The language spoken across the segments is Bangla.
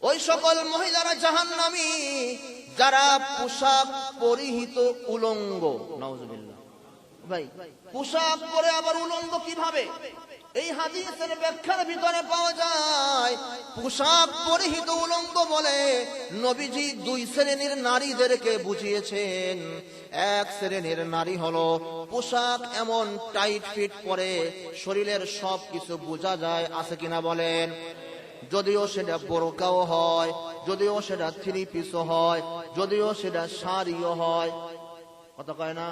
ওই সকল মহিলারা জাহান্নামী যারা পোশাক পরিহিত উলঙ্গ। নাউজুবিল্লাহ। ভাই, পোশাক পরে আবার উলঙ্গ কিভাবে? এই হাদিসের ব্যাখ্যার ভিতরে পাওয়া যায় পোশাক পরিহিত উলঙ্গ বলে নবীজি দুই শ্রেণীর নারীদেরকে বুঝিয়েছেন। এক শ্রেণীর নারী হলো পোশাক এমন টাইট ফিট পরে শরীরের সব কিছু বোঝা যায়, আছে কিনা বলেন? যদিও সেটা বোরকাও হয়, যদিও সেটা থ্রি পিসও হয়, যদিও সেটা শাড়িও হয়। কথা কয় না?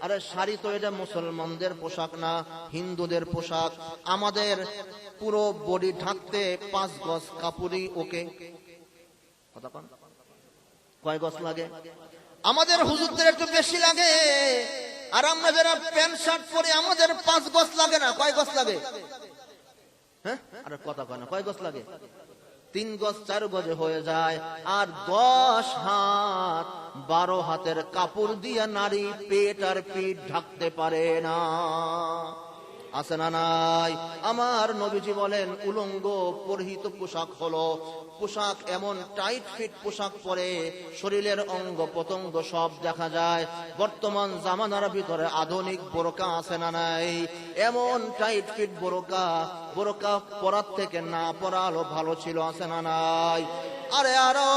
আরে শাড়ি তো এটা মুসলমানদের পোশাক না, হিন্দুদের পোশাক। আমাদের পুরো বডি ঢাকতে 5 গজ কাপড়ই ওকে। কথা কন, কয় গজ লাগে? আমাদের হুজুরদের একটু বেশি লাগে, আর আমরা যারা প্যান্ট শার্ট পরে আমাদের 5 গজ লাগে না। কয় গজ লাগে? হ্যাঁ, আরে কথা কয় না, কয় গজ লাগে? 3 গজ 4 গজে হয়ে যায়। আর 10 হাত 12 হাতের কাপড় দিয়ে নারী পেট আর পিঠ ঢাকতে পারে না, আছে না নাই? আমার নবীজি বলেন উলঙ্গ পরিহিত পোশাক হলো পোশাক এমন টাইট ফিট পোশাক পরে শরীরের অঙ্গ প্রত্যঙ্গ সব দেখা যায়। বর্তমান জামানার ভিতরে আধুনিক বোরকা, আছে না নাই? এমন টাইট ফিট বোরকা, বোরকা পরার থেকে না পরা আলো ভালো ছিল, আছে না নাই? আরে আরো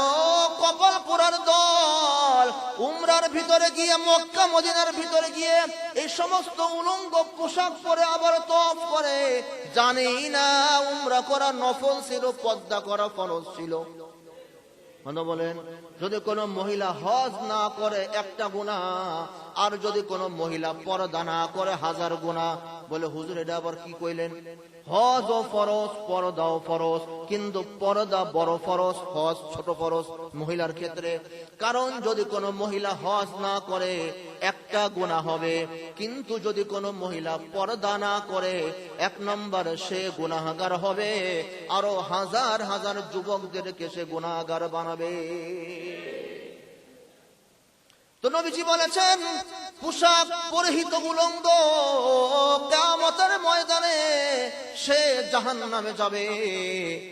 কপাল পুরার দল উমরার ভিতরে গিয়ে, মক্কা মদিনার ভিতরে গিয়ে এই সমস্ত উলঙ্গ পোশাক পরে আবার তওয়াফ করে। জানি না উমরা করা নফল ছিল, পর্দা করা ফরজ ছিল। মনে বলেন, যদি কোনো মহিলা হজ না করে 1টা গুনাহ, আর যদি কোনো মহিলা পর্দা না করে 1000 গুনাহ। বলে হুজুর এটা আবার কি কইলেন? হজ ও ফরজ, পর্দাও ফরজ, কিন্তু পর্দা বড় ফরজ, হজ ছোট ফরজ মহিলার ক্ষেত্রে। কারণ যদি কোনো মহিলা হজ না করে 1টা গুনাহ হবে, কিন্তু যদি কোনো মহিলা পর্দা না করে 1 নম্বর সে গুনাহগার হবে, আরো হাজার হাজার যুবকদেরকে সে গুনাহগার বানাবে। তো নবীজি বলেছেন পোশাক পরিহিত উলঙ্গ কিয়ামতের ময়দানে সে জাহান্নামে যাবে।